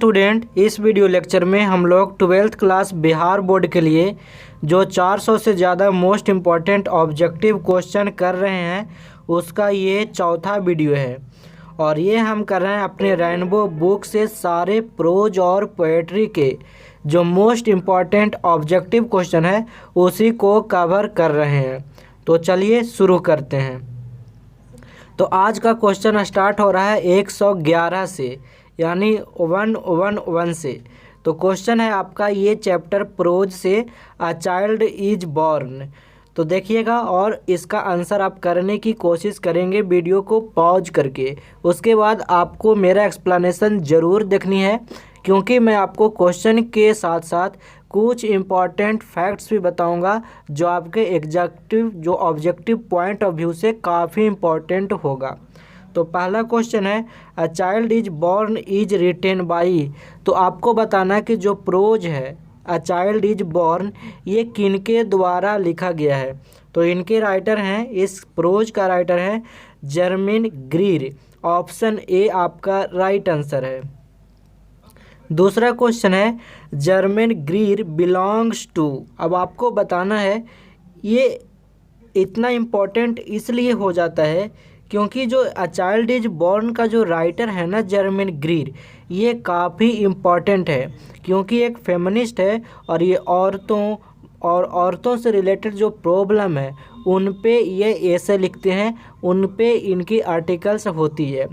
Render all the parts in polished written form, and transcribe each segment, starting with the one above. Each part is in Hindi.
स्टूडेंट, इस वीडियो लेक्चर में हम लोग 12th क्लास बिहार बोर्ड के लिए जो 400 से ज़्यादा मोस्ट इम्पॉर्टेंट ऑब्जेक्टिव क्वेश्चन कर रहे हैं उसका ये चौथा वीडियो है। और ये हम कर रहे हैं अपने रेनबो बुक से सारे प्रोज और पोएट्री के जो मोस्ट इम्पॉर्टेंट ऑब्जेक्टिव क्वेश्चन है उसी को कवर कर रहे हैं। तो चलिए शुरू करते हैं। तो आज का क्वेश्चन स्टार्ट हो रहा है 111 से, यानी 111 से। तो क्वेश्चन है आपका ये चैप्टर प्रोज से, अ चाइल्ड इज बॉर्न। तो देखिएगा और इसका आंसर आप करने की कोशिश करेंगे वीडियो को पॉज करके। उसके बाद आपको मेरा एक्सप्लेनेशन ज़रूर देखनी है, क्योंकि मैं आपको क्वेश्चन के साथ साथ कुछ इम्पॉर्टेंट फैक्ट्स भी बताऊंगा जो आपके जो ऑब्जेक्टिव पॉइंट ऑफ व्यू से काफ़ी इम्पॉर्टेंट होगा। तो पहला क्वेश्चन है a child is born is written by. तो आपको बताना कि जो प्रोज है अ चाइल्ड इज बॉर्न ये किनके द्वारा लिखा गया है। तो इनके राइटर हैं, इस प्रोज का राइटर है जर्मन ग्रीर। ऑप्शन ए आपका राइट आंसर है। दूसरा क्वेश्चन है जर्मन ग्रीर बिलोंग्स टू। अब आपको बताना है, ये इतना इम्पोर्टेंट इसलिए हो जाता है क्योंकि जो अ चाइल्ड इज बॉर्न का जो राइटर है ना जर्मन ग्रीर, ये काफ़ी इम्पॉर्टेंट है क्योंकि एक फेमिनिस्ट है और ये औरतों से रिलेटेड जो प्रॉब्लम है उन पे ये ऐसे लिखते हैं, उन पे इनकी आर्टिकल्स होती है।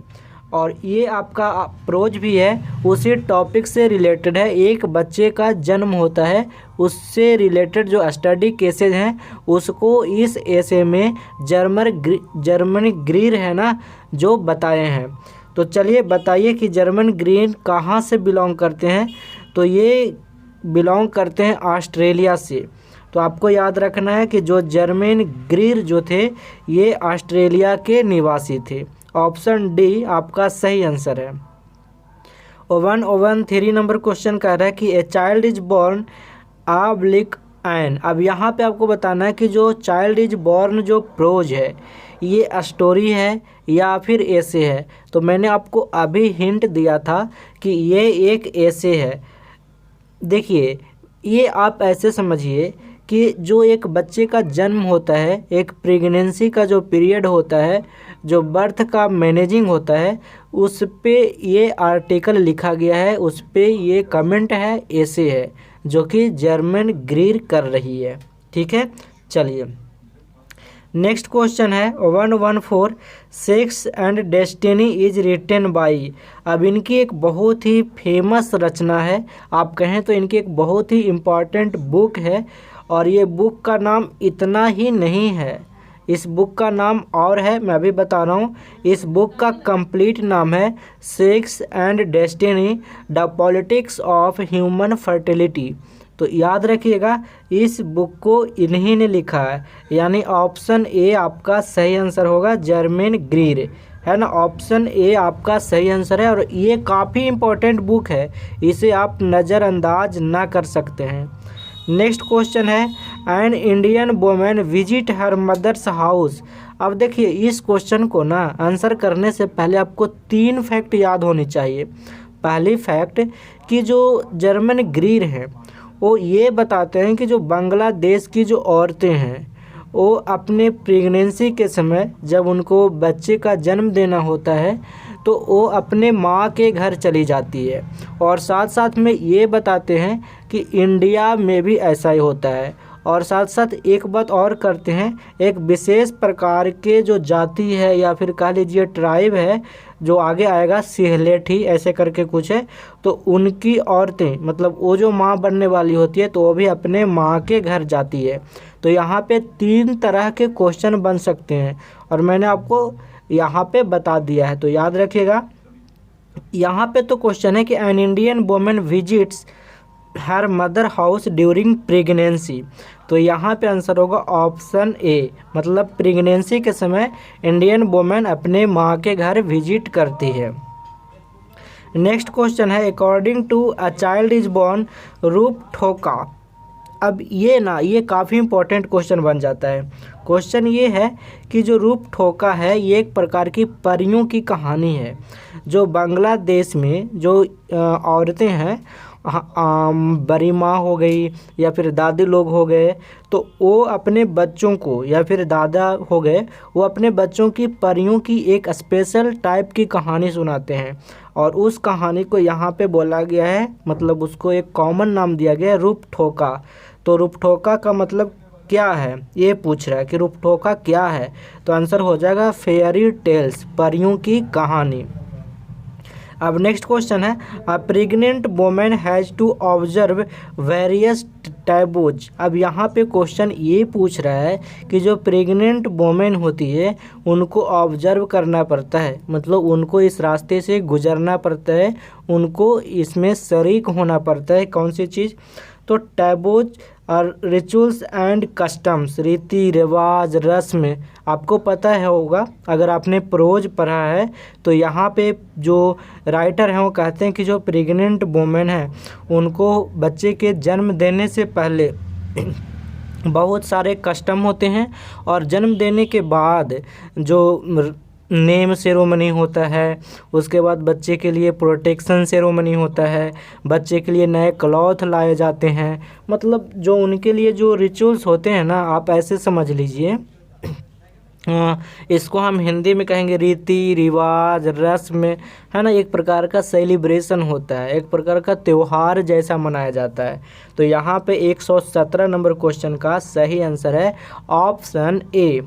और ये आपका प्रोज भी है, उसी टॉपिक से रिलेटेड है। एक बच्चे का जन्म होता है, उससे रिलेटेड जो स्टडी केसेज हैं उसको इस ऐसे में जर्मन ग्रीर है ना जो बताए हैं। तो चलिए बताइए कि जर्मन ग्रीर कहाँ से बिलोंग करते हैं। तो ये बिलोंग करते हैं ऑस्ट्रेलिया से। तो आपको याद रखना है कि जो जर्मन ग्रीर जो थे ये ऑस्ट्रेलिया के निवासी थे। ऑप्शन डी आपका सही आंसर है। 103 नंबर क्वेश्चन कह रहा है कि a child is born oblique an. अब यहाँ पे आपको बताना है कि जो चाइल्ड इज बॉर्न जो प्रोज है ये स्टोरी है या फिर ऐसे है। तो मैंने आपको अभी हिंट दिया था कि ये एक ऐसे है। देखिए, ये आप ऐसे समझिए कि जो एक बच्चे का जन्म होता है, एक प्रेगनेंसी का जो पीरियड होता है, जो बर्थ का मैनेजिंग होता है, उस पे ये आर्टिकल लिखा गया है, उस पे ये कमेंट है, ऐसे है जो कि जर्मन ग्रीर कर रही है। ठीक है, चलिए नेक्स्ट क्वेश्चन है 114 sex and destiny is written by. अब इनकी एक बहुत ही फेमस रचना है, आप कहें तो इनकी एक बहुत ही इम्पॉर्टेंट बुक है। और ये बुक का नाम इतना ही नहीं है, इस बुक का नाम और है, मैं अभी बता रहा हूँ। इस बुक का कंप्लीट नाम है sex and destiny the politics of human fertility. तो याद रखिएगा इस बुक को इन्हीं ने लिखा है, यानी ऑप्शन ए आपका सही आंसर होगा, जर्मन ग्रीर है ना। ऑप्शन ए आपका सही आंसर है और ये काफ़ी इम्पोर्टेंट बुक है, इसे आप नज़रअंदाज ना कर सकते हैं। नेक्स्ट क्वेश्चन है an Indian women visit her mother's house. अब देखिए इस क्वेश्चन को ना आंसर करने से पहले आपको 3 फैक्ट याद होनी चाहिए। पहली फैक्ट कि जो जर्मन ग्रीर हैं वो ये बताते हैं कि जो बांग्लादेश की जो औरतें हैं वो अपने प्रेगनेंसी के समय जब उनको बच्चे का जन्म देना होता है तो वो अपने माँ के घर चली जाती है। और साथ साथ में ये बताते हैं कि इंडिया में भी ऐसा ही होता है। और साथ साथ एक बात और करते हैं, एक विशेष प्रकार के जो जाति है या फिर कह लीजिए ट्राइब है, जो आगे आएगा सिहलेठी ऐसे करके कुछ है, तो उनकी औरतें मतलब वो जो माँ बनने वाली होती है तो वो भी अपने माँ के घर जाती है। तो यहाँ पे 3 तरह के क्वेश्चन बन सकते हैं और मैंने आपको यहाँ पे बता दिया है, तो याद रखिएगा। यहाँ पे तो क्वेश्चन है कि N Indian women visits her mother house during pregnancy. तो यहाँ पे आंसर होगा ऑप्शन ए, मतलब प्रेगनेंसी के समय इंडियन वुमेन अपने माँ के घर विजिट करती है। नेक्स्ट क्वेश्चन है according to a child is born रूप ठोका। अब ये काफ़ी इंपॉर्टेंट क्वेश्चन बन जाता है। क्वेश्चन ये है कि जो रूपठोका है ये एक प्रकार की परियों की कहानी है। जो बांग्लादेश में जो औरतें हैं, बड़ी माँ हो गई या फिर दादी लोग हो गए, तो वो अपने बच्चों को, या फिर दादा हो गए, वो अपने बच्चों की परियों की एक स्पेशल टाइप की कहानी सुनाते हैं। और उस कहानी को यहाँ पे बोला गया है, मतलब उसको एक कॉमन नाम दिया गया है, रूपठोका। तो रूपठोका का मतलब क्या है ये पूछ रहा है कि रूपठोका क्या है, तो आंसर हो जाएगा फेयरी टेल्स, परियों की कहानी। अब नेक्स्ट क्वेश्चन है, a pregnant women has to observe various taboos. अब यहाँ पे क्वेश्चन ये पूछ रहा है कि जो प्रेग्नेंट वोमेन होती है उनको ऑब्जर्व करना पड़ता है, मतलब उनको इस रास्ते से गुजरना पड़ता है, उनको इसमें शरीक होना पड़ता है। कौन सी चीज़? तो टैबूज और रिचुअल्स एंड कस्टम्स, रीति रिवाज रस्म। आपको पता है होगा अगर आपने प्रोज पढ़ा है, तो यहाँ पे जो राइटर हैं वो कहते हैं कि जो प्रेग्नेंट वुमेन है उनको बच्चे के जन्म देने से पहले बहुत सारे कस्टम होते हैं, और जन्म देने के बाद जो नेम सेरोमनी होता है, उसके बाद बच्चे के लिए प्रोटेक्शन सेरोमनी होता है, बच्चे के लिए नए क्लॉथ लाए जाते हैं। मतलब जो उनके लिए जो रिचुअल्स होते हैं ना, आप ऐसे समझ लीजिए, इसको हम हिंदी में कहेंगे रीति रिवाज रस्म, है ना। एक प्रकार का सेलिब्रेशन होता है, एक प्रकार का त्यौहार जैसा मनाया जाता है। तो यहाँ पे 117 नंबर क्वेश्चन का सही आंसर है ऑप्शन ए।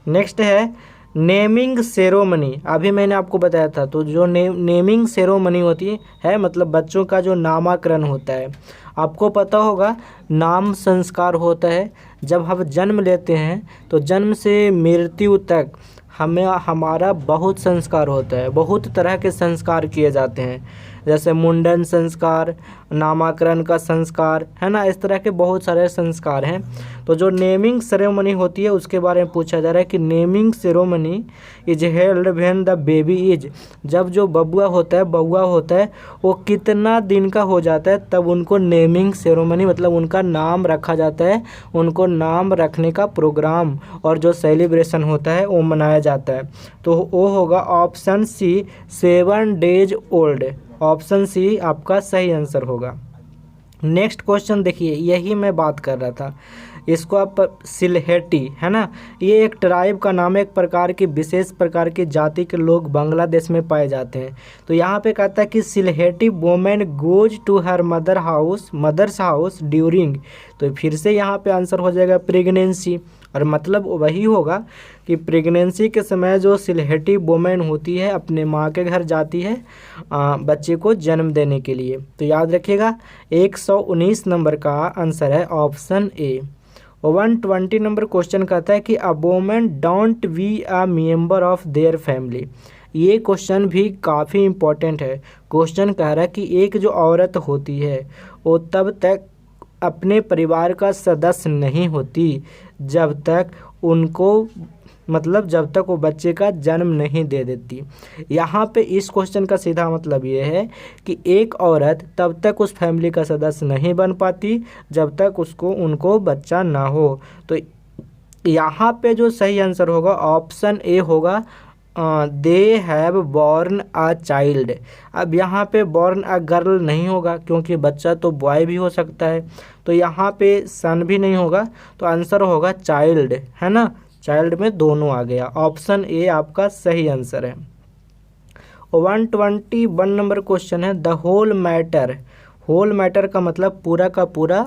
नेक्स्ट है नेमिंग सेरोमनी। अभी मैंने आपको बताया था, तो जो नेमिंग सेरोमनी होती है मतलब बच्चों का जो नामकरण होता है, आपको पता होगा नाम संस्कार होता है। जब हम जन्म लेते हैं तो जन्म से मृत्यु तक हमारा बहुत संस्कार होता है, बहुत तरह के संस्कार किए जाते हैं, जैसे मुंडन संस्कार, नामकरण का संस्कार, है ना। इस तरह के बहुत सारे संस्कार हैं। तो जो नेमिंग सेरेमनी होती है उसके बारे में पूछा जा रहा है कि naming ceremony is held when the baby is, जब जो बबुआ होता है वो कितना दिन का हो जाता है तब उनको नेमिंग सेरेमनी मतलब उनका नाम रखा जाता है, उनको नाम रखने का प्रोग्राम और जो सेलिब्रेशन होता है वो मनाया जाता है। तो वो होगा option C 7 days old. Option C आपका सही आंसर होगा। नेक्स्ट क्वेश्चन देखिए, यही मैं बात कर रहा था, इसको आप सिलहेटी, है ना, ये एक ट्राइब का नाम है, एक प्रकार की विशेष प्रकार की जाति के लोग बांग्लादेश में पाए जाते हैं। तो यहाँ पे कहता है कि Sylheti women goes to her mother's house during, तो फिर से यहाँ पे आंसर हो जाएगा प्रेगनेंसी, और मतलब वही होगा कि प्रेगनेंसी के समय जो सिलहेटी वोमेन होती है अपने माँ के घर जाती है बच्चे को जन्म देने के लिए। तो याद रखिएगा 119 नंबर का आंसर है ऑप्शन ए। 120 नंबर क्वेश्चन कहता है कि a women don't be a member of their family. ये क्वेश्चन भी काफ़ी इम्पोर्टेंट है। क्वेश्चन कह रहा है कि एक जो औरत होती है वो तब तक अपने परिवार का सदस्य नहीं होती जब तक वो बच्चे का जन्म नहीं दे देती। यहाँ पे इस क्वेश्चन का सीधा मतलब ये है कि एक औरत तब तक उस फैमिली का सदस्य नहीं बन पाती जब तक उनको बच्चा ना हो। तो यहाँ पे जो सही आंसर होगा ऑप्शन ए होगा, they have born a child. अब यहाँ पे बॉर्न अ गर्ल नहीं होगा क्योंकि बच्चा तो बॉय भी हो सकता है, तो यहाँ पे सन भी नहीं होगा, तो आंसर होगा चाइल्ड, है ना। चाइल्ड में दोनों आ गया, ऑप्शन ए आपका सही आंसर है। 121 नंबर क्वेश्चन है द होल मैटर का मतलब पूरा का पूरा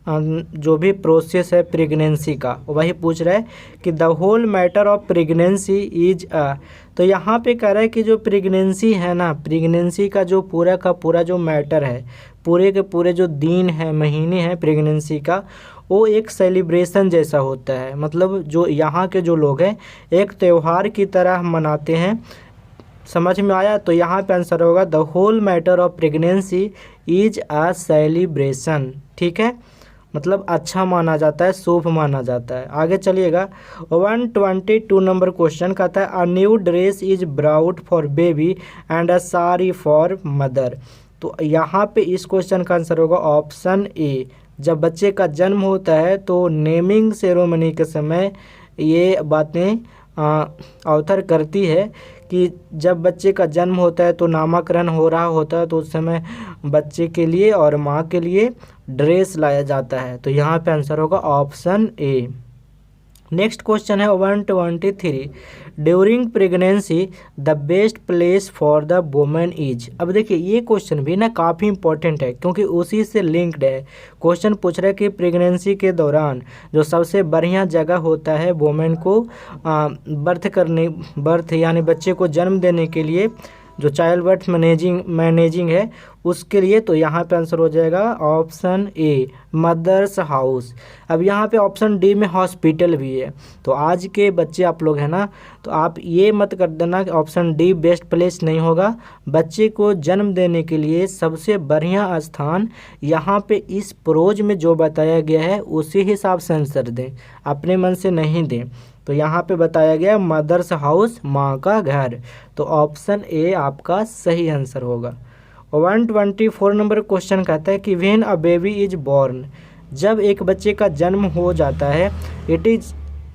जो भी प्रोसेस है प्रेगनेंसी का वही पूछ रहा है कि the whole matter of pregnancy is a. तो यहाँ पे कह रहा है कि जो प्रेगनेंसी है ना, प्रेगनेंसी का जो पूरा का पूरा जो मैटर है, पूरे के पूरे जो दिन है महीने हैं प्रेगनेंसी का, वो एक सेलिब्रेशन जैसा होता है। मतलब जो यहाँ के जो लोग हैं एक त्यौहार की तरह मनाते हैं। समझ में आया? तो यहाँ पे आंसर होगा the whole matter of pregnancy is a celebration. ठीक है, मतलब अच्छा माना जाता है, शुभ माना जाता है। आगे चलिएगा 122 नंबर क्वेश्चन कहता है a new dress is brought for baby and a sari for mother. तो यहाँ पे इस क्वेश्चन का आंसर होगा ऑप्शन ए। जब बच्चे का जन्म होता है तो नेमिंग सेरेमनी के समय ये बातें ऑथर करती है कि जब बच्चे का जन्म होता है तो नामकरण हो रहा होता है, तो उस समय बच्चे के लिए और माँ के लिए ड्रेस लाया जाता है। तो यहाँ पे आंसर होगा ऑप्शन ए। नेक्स्ट क्वेश्चन है 123, during pregnancy the best place for the women is. अब देखिए ये क्वेश्चन भी ना काफ़ी इंपॉर्टेंट है, क्योंकि उसी से लिंक्ड है। क्वेश्चन पूछ रहा है कि प्रेगनेंसी के दौरान जो सबसे बढ़िया जगह होता है वुमेन को बर्थ यानी बच्चे को जन्म देने के लिए, जो चाइल्ड बर्थ मैनेजिंग है उसके लिए, तो यहाँ पे आंसर हो जाएगा ऑप्शन ए, मदर्स हाउस। अब यहाँ पे ऑप्शन डी में हॉस्पिटल भी है। तो आज के बच्चे आप लोग हैं ना, तो आप ये मत कर देना कि ऑप्शन डी बेस्ट प्लेस नहीं होगा। बच्चे को जन्म देने के लिए सबसे बढ़िया स्थान यहाँ पे इस प्रोज में जो बताया गया है उसी हिसाब से आंसर दें, अपने मन से नहीं दें। तो यहाँ पे बताया गया मदर्स हाउस, माँ का घर। तो ऑप्शन ए आपका सही आंसर होगा। 124 नंबर क्वेश्चन कहता है कि when a baby is born, जब एक बच्चे का जन्म हो जाता है, it is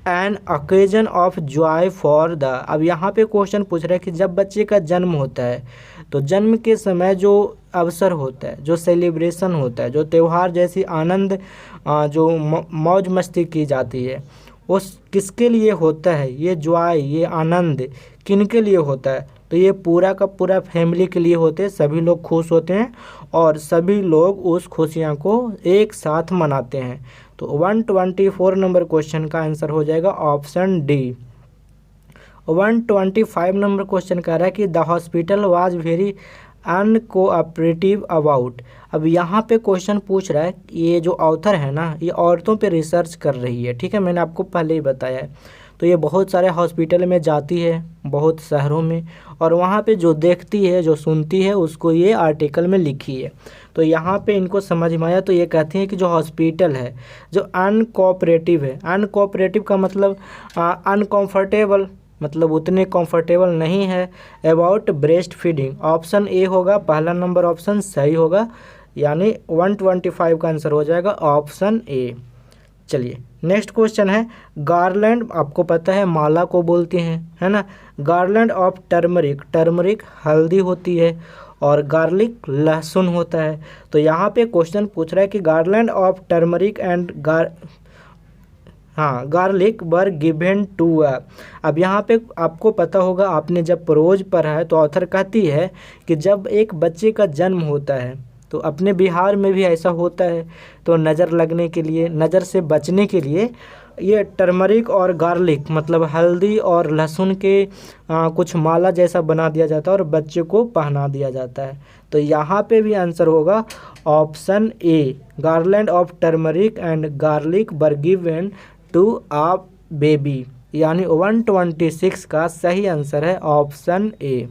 an occasion of Joy for the. अब यहाँ पे क्वेश्चन पूछ रहा है कि जब बच्चे का जन्म होता है तो जन्म के समय जो अवसर होता है, जो सेलिब्रेशन होता है, जो त्यौहार जैसी आनंद जो मौज मस्ती की जाती है, उस किसके लिए होता है? ये जॉय, ये आनंद किन के लिए होता है? तो ये पूरा का पूरा फैमिली के लिए होते हैं। सभी लोग खुश होते हैं और सभी लोग उस खुशियाँ को एक साथ मनाते हैं। तो 124 नंबर क्वेश्चन का आंसर हो जाएगा ऑप्शन डी। 125 नंबर क्वेश्चन कह रहा है कि the hospital was very uncooperative about. अब यहाँ पे क्वेश्चन पूछ रहा है, ये जो ऑथर है ना, ये औरतों पे रिसर्च कर रही है, ठीक है, मैंने आपको पहले ही बताया है। तो ये बहुत सारे हॉस्पिटल में जाती है, बहुत शहरों में, और वहाँ पे जो देखती है, जो सुनती है, उसको ये आर्टिकल में लिखी है। तो यहाँ पे इनको समझ में आया, तो ये कहती हैं कि जो हॉस्पिटल है जो अनकोऑपरेटिव है, अनकोऑपरेटिव का मतलब अनकम्फर्टेबल, मतलब उतने कंफर्टेबल नहीं है about breast feeding. Option A होगा, पहला नंबर ऑप्शन सही होगा, यानी 125 का आंसर हो जाएगा ऑप्शन ए। चलिए नेक्स्ट क्वेश्चन है, गार्लैंड, आपको पता है माला को बोलते हैं, है ना। गार्लैंड ऑफ टर्मरिक, टर्मरिक हल्दी होती है और गार्लिक लहसुन होता है। तो यहाँ पे क्वेश्चन पूछ रहा है कि garland of turmeric and garlic were given to. अब यहाँ पे आपको पता होगा, आपने जब प्रोज पढ़ा है, तो ऑथर कहती है कि जब एक बच्चे का जन्म होता है, तो अपने बिहार में भी ऐसा होता है, तो नज़र लगने के लिए, नज़र से बचने के लिए ये टर्मरिक और गार्लिक मतलब हल्दी और लहसुन के कुछ माला जैसा बना दिया जाता है और बच्चे को पहना दिया जाता है। तो यहाँ पे भी आंसर होगा option A, garland of turmeric and garlic were given to a baby, यानी 126 का सही आंसर है ऑप्शन ए।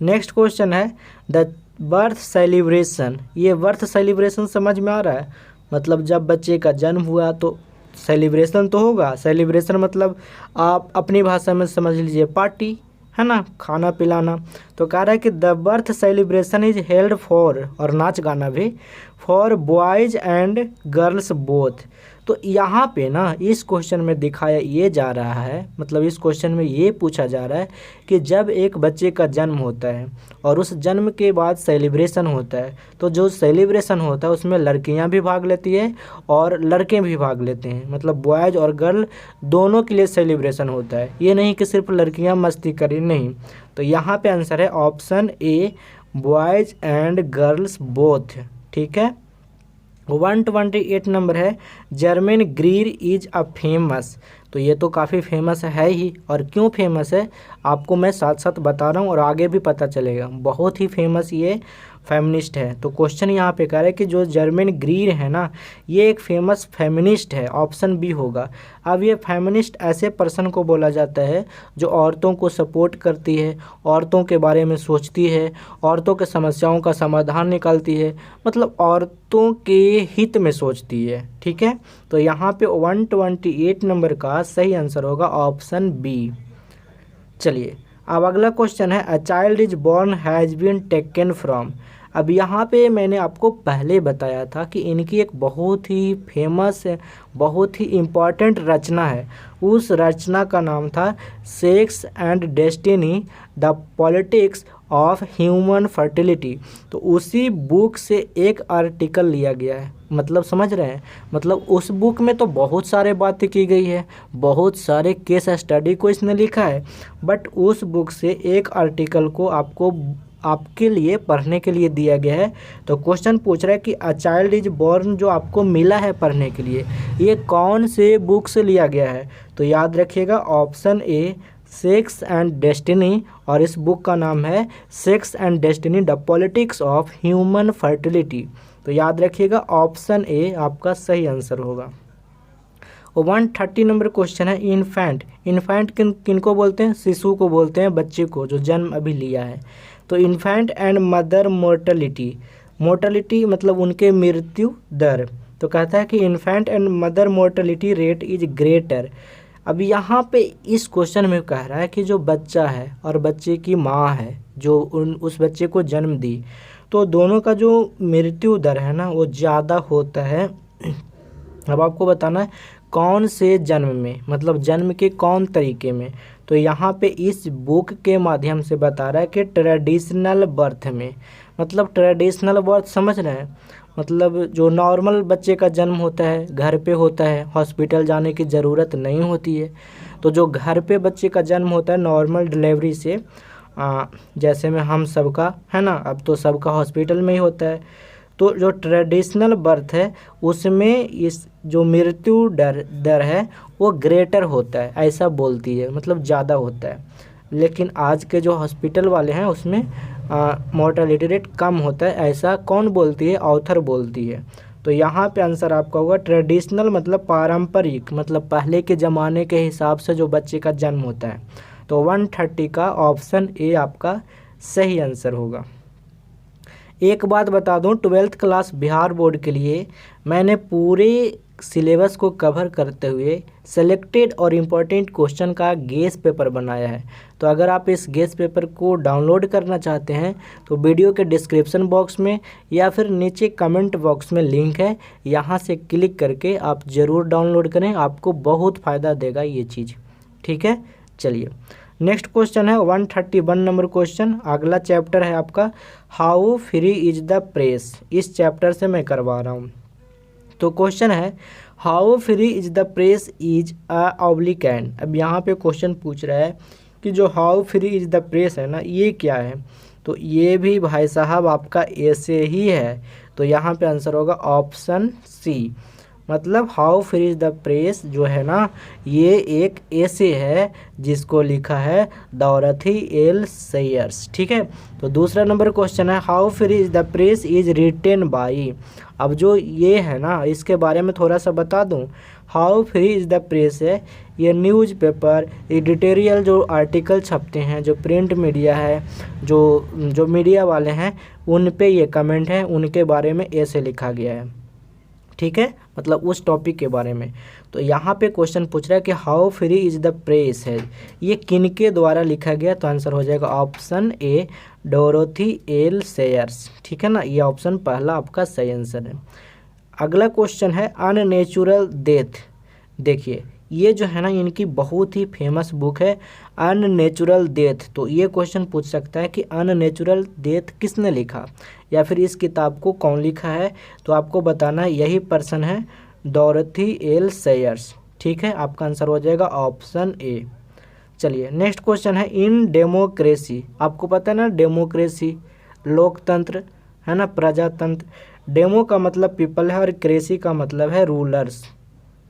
नेक्स्ट क्वेश्चन है द बर्थ सेलिब्रेशन। ये बर्थ सेलिब्रेशन समझ में आ रहा है, मतलब जब बच्चे का जन्म हुआ तो सेलिब्रेशन तो होगा। सेलिब्रेशन मतलब आप अपनी भाषा में समझ लीजिए पार्टी, है ना, खाना पिलाना। तो कह रहा है कि the birth celebration is held for, और नाच गाना भी, for boys and girls both. तो यहाँ पे ना इस क्वेश्चन में दिखाया ये जा रहा है, मतलब इस क्वेश्चन में ये पूछा जा रहा है कि जब एक बच्चे का जन्म होता है और उस जन्म के बाद सेलिब्रेशन होता है, तो जो सेलिब्रेशन होता है उसमें लड़कियां भी भाग लेती है और लड़के भी भाग लेते हैं, मतलब बॉयज़ और गर्ल दोनों के लिए सेलिब्रेशन होता है। ये नहीं कि सिर्फ लड़कियां मस्ती करें, नहीं। तो यहाँ पे आंसर है option A, boys and girls both, ठीक है। 128 नंबर है, German Greer is a famous. तो ये तो काफ़ी फेमस है ही, और क्यों फेमस है आपको मैं साथ साथ बता रहा हूँ और आगे भी पता चलेगा। बहुत ही फेमस ये फेमिनिस्ट है। तो क्वेश्चन यहाँ पे कह रहा है कि जो जर्मन ग्रीर है ना, ये एक फेमस फेमिनिस्ट है, ऑप्शन बी होगा। अब ये फेमिनिस्ट ऐसे पर्सन को बोला जाता है जो औरतों को सपोर्ट करती है, औरतों के बारे में सोचती है, औरतों के समस्याओं का समाधान निकालती है, मतलब औरतों के हित में सोचती है, ठीक है। तो यहाँ पे 128 नंबर का सही आंसर होगा ऑप्शन बी। चलिए अब अगला क्वेश्चन है, a child is born has been taken from. अब यहाँ पे मैंने आपको पहले बताया था कि इनकी एक बहुत ही फेमस, बहुत ही इम्पॉर्टेंट रचना है। उस रचना का नाम था sex and destiny, the politics of human fertility. तो उसी बुक से एक आर्टिकल लिया गया है, मतलब समझ रहे हैं, मतलब उस बुक में तो बहुत सारे बातें की गई है, बहुत सारे केस स्टडी को इसने लिखा है, बट उस बुक से एक आर्टिकल को आपके लिए पढ़ने के लिए दिया गया है। तो क्वेश्चन पूछ रहा है कि अ चाइल्ड इज बॉर्न जो आपको मिला है पढ़ने के लिए, ये कौन से बुक से लिया गया है? तो याद रखिएगा option A sex and destiny, और इस बुक का नाम है sex and destiny, the politics of human fertility. तो याद रखिएगा ऑप्शन ए आपका सही आंसर होगा। 130 नंबर क्वेश्चन है इन्फेंट। इन्फेंट किनको बोलते हैं? शिशु को बोलते हैं, बच्चे को जो जन्म अभी लिया है। तो infant and mother mortality, mortality मतलब उनके मृत्यु दर। तो कहता है कि infant and mother mortality rate is greater. अब यहाँ पे इस क्वेश्चन में कह रहा है कि जो बच्चा है और बच्चे की माँ है जो उस बच्चे को जन्म दी, तो दोनों का जो मृत्यु दर है ना वो ज़्यादा होता है। अब आपको बताना है कौन से जन्म में, मतलब जन्म के कौन तरीके में। तो यहाँ पे इस बुक के माध्यम से बता रहा है कि ट्रेडिशनल बर्थ में, मतलब ट्रेडिशनल बर्थ समझ रहे हैं, मतलब जो नॉर्मल बच्चे का जन्म होता है घर पे होता है, हॉस्पिटल जाने की ज़रूरत नहीं होती है। तो जो घर पे बच्चे का जन्म होता है नॉर्मल डिलीवरी से, जैसे में हम सबका है ना, अब तो सबका हॉस्पिटल में ही होता है। तो जो ट्रेडिशनल बर्थ है उसमें इस जो मृत्यु दर है वो ग्रेटर होता है, ऐसा बोलती है, मतलब ज़्यादा होता है। लेकिन आज के जो हॉस्पिटल वाले हैं उसमें मोर्टेलिटी रेट कम होता है, ऐसा कौन बोलती है? ऑथर बोलती है। तो यहाँ पे आंसर आपका होगा ट्रेडिशनल, मतलब पारंपरिक, मतलब पहले के ज़माने के हिसाब से जो बच्चे का जन्म होता है। तो 130 का ऑप्शन ए आपका सही आंसर होगा। एक बात बता दूं, 12th क्लास बिहार बोर्ड के लिए मैंने पूरे सिलेबस को कवर करते हुए सेलेक्टेड और इम्पोर्टेंट क्वेश्चन का गेस पेपर बनाया है। तो अगर आप इस गेस पेपर को डाउनलोड करना चाहते हैं तो वीडियो के डिस्क्रिप्शन बॉक्स में या फिर नीचे कमेंट बॉक्स में लिंक है, यहाँ से क्लिक करके आप ज़रूर डाउनलोड करें, आपको बहुत फ़ायदा देगा ये चीज़। ठीक है, चलिए नेक्स्ट क्वेश्चन है 131 नंबर क्वेश्चन। अगला चैप्टर है आपका how free is the press. इस चैप्टर से मैं करवा रहा हूँ। तो क्वेश्चन है how free is the press is a ऑब्लिकेंट। अब यहाँ पे क्वेश्चन पूछ रहा है कि जो how free is the press है ना ये क्या है? तो ये भी भाई साहब आपका ऐसे ही है। तो यहाँ पे आंसर होगा ऑप्शन सी, मतलब how free is the press जो है ना ये एक ऐसे है जिसको लिखा है डोरथी एल सेयर्स। ठीक है, तो दूसरा नंबर क्वेश्चन है how free is the press is written by. अब जो ये है ना इसके बारे में थोड़ा सा बता दूं। How free is the press है ये न्यूज़पेपर एडिटोरियल जो आर्टिकल छपते हैं, जो प्रिंट मीडिया है, जो मीडिया वाले हैं उन पे ये कमेंट है, उनके बारे में ऐसे लिखा गया है। ठीक है, मतलब उस टॉपिक के बारे में। तो यहाँ पे क्वेश्चन पूछ रहा है कि how free is the press है ये किनके द्वारा लिखा गया? तो आंसर हो जाएगा option A Dorothy L shares. ठीक है ना, ये ऑप्शन पहला आपका सही आंसर है। अगला क्वेश्चन है अननेचुरल डेथ। देखिए ये जो है ना इनकी बहुत ही फेमस बुक है अननेचुरल डेथ। तो ये क्वेश्चन पूछ सकता है कि अननेचुरल डेथ किसने लिखा या फिर इस किताब को कौन लिखा है? तो आपको बताना है यही पर्सन है डोरथी एल सेयर्स। ठीक है, आपका आंसर हो जाएगा ऑप्शन ए। चलिए नेक्स्ट क्वेश्चन है इन डेमोक्रेसी। आपको पता है ना डेमोक्रेसी लोकतंत्र है ना, प्रजातंत्र। डेमो का मतलब पीपल है और क्रेसी का मतलब है रूलर्स,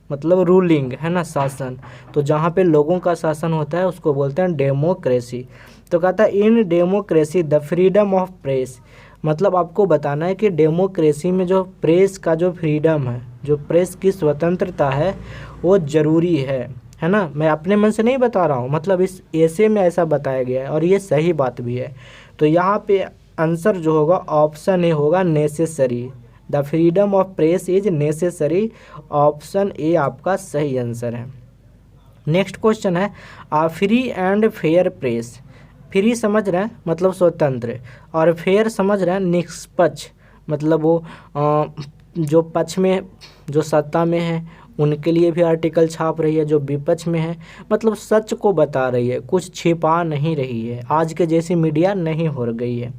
मतलब रूलिंग है ना, शासन। तो जहाँ पे लोगों का शासन होता है उसको बोलते हैं डेमोक्रेसी। तो कहता है in democracy the freedom of press, मतलब आपको बताना है कि डेमोक्रेसी में जो प्रेस का जो फ्रीडम है, जो प्रेस की स्वतंत्रता है वो ज़रूरी है ना। मैं अपने मन से नहीं बता रहा हूँ, मतलब इस ऐसे में ऐसा बताया गया है और ये सही बात भी है। तो यहाँ पे आंसर जो होगा ऑप्शन ए होगा necessary, the freedom of press is necessary. Option A आपका सही आंसर है। नेक्स्ट क्वेश्चन है free and fair press. Free समझ रहे हैं मतलब स्वतंत्र, और फेयर समझ रहे हैं निष्पक्ष, मतलब वो जो पक्ष में जो सत्ता में है उनके लिए भी आर्टिकल छाप रही है, जो विपक्ष में है मतलब सच को बता रही है, कुछ छिपा नहीं रही है, आज के जैसी मीडिया नहीं हो गई है।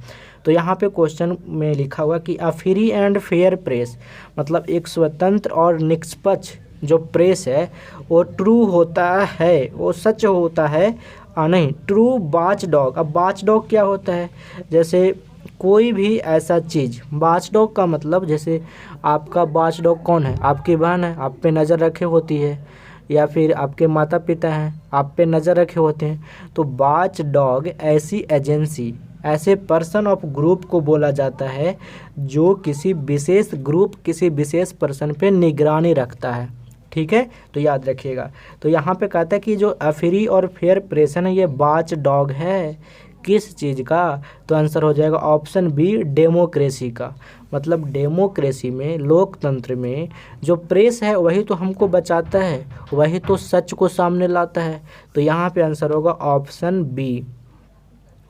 तो यहाँ पे क्वेश्चन में लिखा हुआ कि a free and fair press, मतलब एक स्वतंत्र और निष्पक्ष जो प्रेस है वो ट्रू होता है, वो सच होता है, नहीं ट्रू वॉच डॉग। अब वॉच डॉग क्या होता है, जैसे कोई भी ऐसा चीज़, वॉच डॉग का मतलब जैसे आपका वॉच डॉग कौन है, आपकी बहन है, आप पे नज़र रखे होती है, या फिर आपके माता पिता हैं आप पे नज़र रखे होते हैं। तो वॉच डॉग ऐसी एजेंसी, ऐसे पर्सन ऑफ ग्रुप को बोला जाता है जो किसी विशेष ग्रुप, किसी विशेष पर्सन पे निगरानी रखता है। ठीक है, तो याद रखिएगा। तो यहाँ पे कहता है कि जो फ्री और फेयर प्रेस है ये वॉच डॉग है किस चीज़ का, तो आंसर हो जाएगा ऑप्शन बी डेमोक्रेसी का। मतलब डेमोक्रेसी में, लोकतंत्र में जो प्रेस है वही तो हमको बचाता है, वही तो सच को सामने लाता है। तो यहाँ पे आंसर होगा ऑप्शन बी।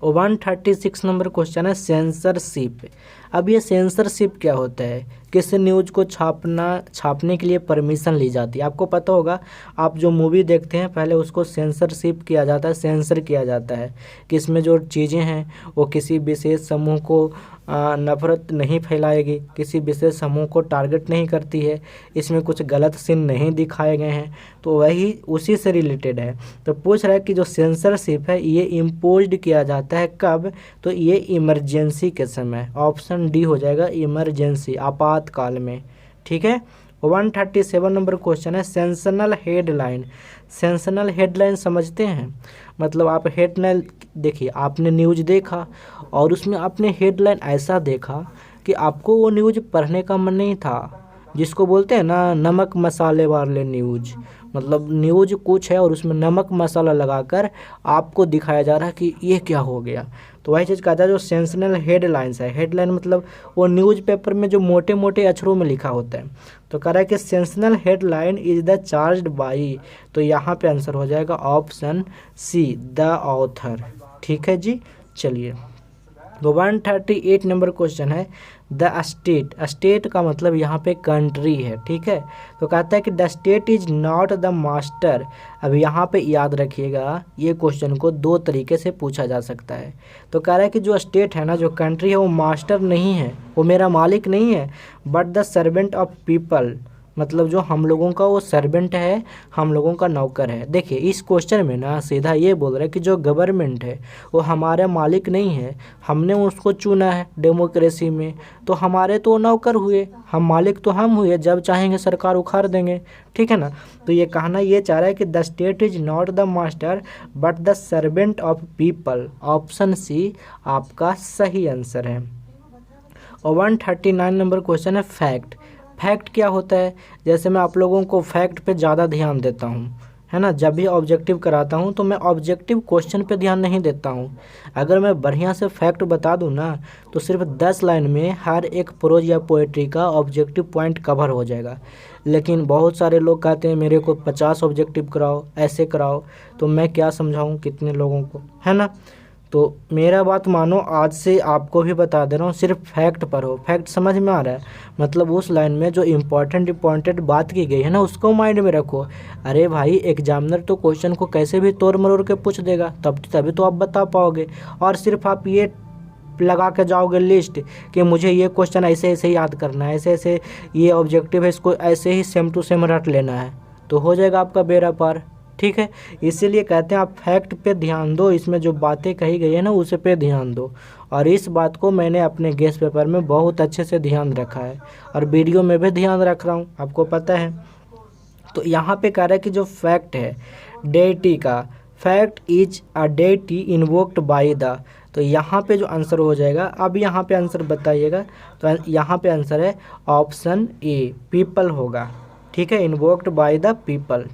136 नंबर क्वेश्चन है सेंसरशिप। अब ये सेंसरशिप क्या होता है, किस न्यूज़ को छापने के लिए परमिशन ली जाती है। आपको पता होगा, आप जो मूवी देखते हैं पहले उसको सेंसरशिप किया जाता है, सेंसर किया जाता है कि इसमें जो चीज़ें हैं वो किसी विशेष समूह को नफरत नहीं फैलाएगी, किसी विशेष समूह को टारगेट नहीं करती है, इसमें कुछ गलत सीन नहीं दिखाए गए हैं। तो वही उसी से रिलेटेड है। तो पूछ रहा है कि जो सेंसरशिप है ये इम्पोज्ड किया जाता है कब, तो ये इमरजेंसी के समय, ऑप्शन डी हो जाएगा इमरजेंसी, आपातकाल में। ठीक है। 137 नंबर क्वेश्चन है सेंसनल हेडलाइन। सेंसनल हेडलाइन समझते हैं, मतलब आप हेडलाइन देखिए, आपने न्यूज़ देखा और उसमें आपने हेडलाइन ऐसा देखा कि आपको वो न्यूज़ पढ़ने का मन नहीं था, जिसको बोलते हैं ना नमक मसाले वाले न्यूज़। मतलब न्यूज़ कुछ है और उसमें नमक मसाला लगाकर आपको दिखाया जा रहा है कि ये क्या हो गया। तो वही चीज़ कहता है जो सेंसनल हेडलाइंस है। हेडलाइन मतलब वो न्यूज़पेपर में जो मोटे मोटे अक्षरों में लिखा होता है। तो कह रहा है कि sensational headline is the charged by, तो यहाँ पे आंसर हो जाएगा ऑप्शन सी द ऑथर। ठीक है जी, चलिए। तो 138 नंबर क्वेश्चन है द स्टेट। स्टेट का मतलब यहाँ पे कंट्री है। ठीक है, तो कहता है कि the state is not the master. अब यहाँ पे याद रखिएगा, ये क्वेश्चन को दो तरीके से पूछा जा सकता है। तो कह रहा है कि जो स्टेट है ना, जो कंट्री है, वो मास्टर नहीं है, वो मेरा मालिक नहीं है, but the servant of people, मतलब जो हम लोगों का वो सर्वेंट है, हम लोगों का नौकर है। देखिए इस क्वेश्चन में ना सीधा ये बोल रहा है कि जो गवर्नमेंट है वो हमारा मालिक नहीं है, हमने उसको चुना है डेमोक्रेसी में, तो हमारे तो नौकर हुए, हम मालिक तो हम हुए, जब चाहेंगे सरकार उखाड़ देंगे। ठीक है ना। तो ये कहना ये चाह रहा है कि the state is not the master but the servant of people. Option C आपका सही आंसर है। और 139 नंबर क्वेश्चन है फैक्ट। फैक्ट क्या होता है, जैसे मैं आप लोगों को फैक्ट पे ज़्यादा ध्यान देता हूँ, है ना, जब भी ऑब्जेक्टिव कराता हूँ तो मैं ऑब्जेक्टिव क्वेश्चन पे ध्यान नहीं देता हूँ। अगर मैं बढ़िया से फैक्ट बता दूँ ना तो सिर्फ 10 लाइन में हर एक प्रोज या पोएट्री का ऑब्जेक्टिव पॉइंट कवर हो जाएगा। लेकिन बहुत सारे लोग कहते हैं मेरे को 50 ऑब्जेक्टिव कराओ, ऐसे कराओ, तो मैं क्या समझाऊँ कितने लोगों को, है ना। तो मेरा बात मानो, आज से आपको भी बता दे रहा हूँ, सिर्फ फैक्ट पढ़ो। फैक्ट समझ में आ रहा है, मतलब उस लाइन में जो इम्पोर्टेंट बात की गई है ना उसको माइंड में रखो। अरे भाई एग्जामिनर तो क्वेश्चन को कैसे भी तोड़ मरोड़ के पूछ देगा, तभी तो आप बता पाओगे। और सिर्फ आप ये लगा के जाओगे लिस्ट कि मुझे ये क्वेश्चन ऐसे ऐसे याद करना है, ऐसे ऐसे ये ऑब्जेक्टिव है, इसको ऐसे ही सेम टू सेम रट लेना है, तो हो जाएगा आपका बेड़ा पार। ठीक है, इसीलिए कहते हैं आप फैक्ट पे ध्यान दो, इसमें जो बातें कही गई है ना उस पे ध्यान दो। और इस बात को मैंने अपने गेस्ट पेपर में बहुत अच्छे से ध्यान रखा है और वीडियो में भी ध्यान रख रहा हूँ, आपको पता है। तो यहाँ पे कह रहा है कि जो फैक्ट है डेटी का, fact is a deity invoked by the, तो यहाँ पे जो आंसर हो जाएगा, अब यहाँ पे आंसर बताइएगा, तो यहाँ पे आंसर है ऑप्शन ए पीपल होगा। ठीक है, इन्वोक्ड बाय द पीपल।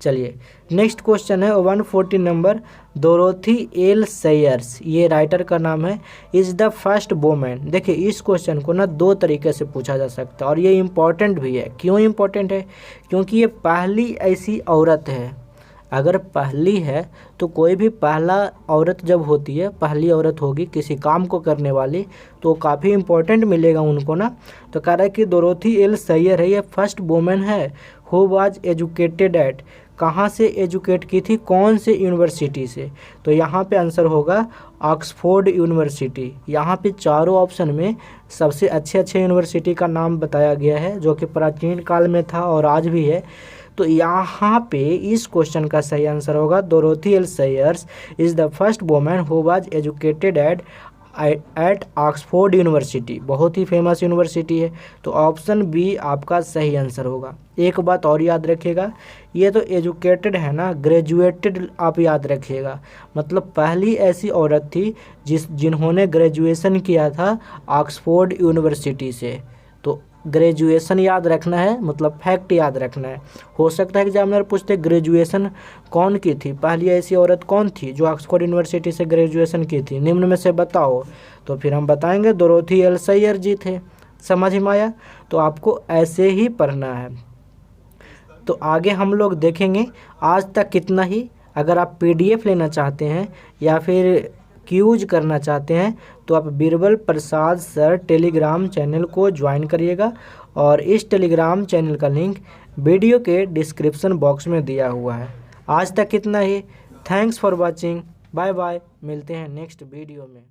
चलिए नेक्स्ट क्वेश्चन है 140 नंबर डोरोथी एल सेयर्स, ये राइटर का नाम है, इज़ द फर्स्ट वुमेन। देखिए इस क्वेश्चन को ना दो तरीके से पूछा जा सकता है और ये इम्पॉर्टेंट भी है। क्यों इम्पॉर्टेंट है, क्योंकि ये पहली ऐसी औरत है अगर पहली है तो कोई भी पहला औरत जब होती है, पहली औरत होगी किसी काम को करने वाली, तो काफ़ी इम्पोर्टेंट मिलेगा उनको ना। तो कह रहा है कि डोरोथी एल सैयर है, ये फर्स्ट वुमेन है हु वाज एजुकेटेड एट, कहाँ से एजुकेट की थी, कौन से यूनिवर्सिटी से। तो यहाँ पे आंसर होगा ऑक्सफोर्ड यूनिवर्सिटी। यहाँ पे चारों ऑप्शन में सबसे अच्छे यूनिवर्सिटी का नाम बताया गया है, जो कि प्राचीन काल में था और आज भी है। तो यहाँ पे इस क्वेश्चन का सही आंसर होगा Dorothy L Sayers is the first women who was educated at Oxford University. बहुत ही फेमस यूनिवर्सिटी है। तो ऑप्शन बी आपका सही आंसर होगा। एक बात और याद रखिएगा, ये तो एजुकेटेड है ना, ग्रेजुएटेड आप याद रखिएगा। मतलब पहली ऐसी औरत थी जिन्होंने ग्रेजुएशन किया था ऑक्सफोर्ड यूनिवर्सिटी से। तो ग्रेजुएशन याद रखना है, मतलब फैक्ट याद रखना है। हो सकता है एग्जामिनर पूछते ग्रेजुएशन कौन की थी, पहली ऐसी औरत कौन थी जो ऑक्सफोर्ड यूनिवर्सिटी से ग्रेजुएशन की थी, निम्न में से बताओ। तो फिर हम बताएंगे डोरोथी एल सैयर जी थे। समझ में आया? तो आपको ऐसे ही पढ़ना है। तो आगे हम लोग देखेंगे। आज तक कितना ही। अगर आप PDF लेना चाहते हैं या फिर क्यूज करना चाहते हैं तो आप Birbal Prasad sir Telegram channel को ज्वाइन करिएगा, और इस टेलीग्राम चैनल का लिंक वीडियो के डिस्क्रिप्शन बॉक्स में दिया हुआ है। आज तक कितना ही। Thanks for watching. Bye bye. मिलते हैं नेक्स्ट वीडियो में।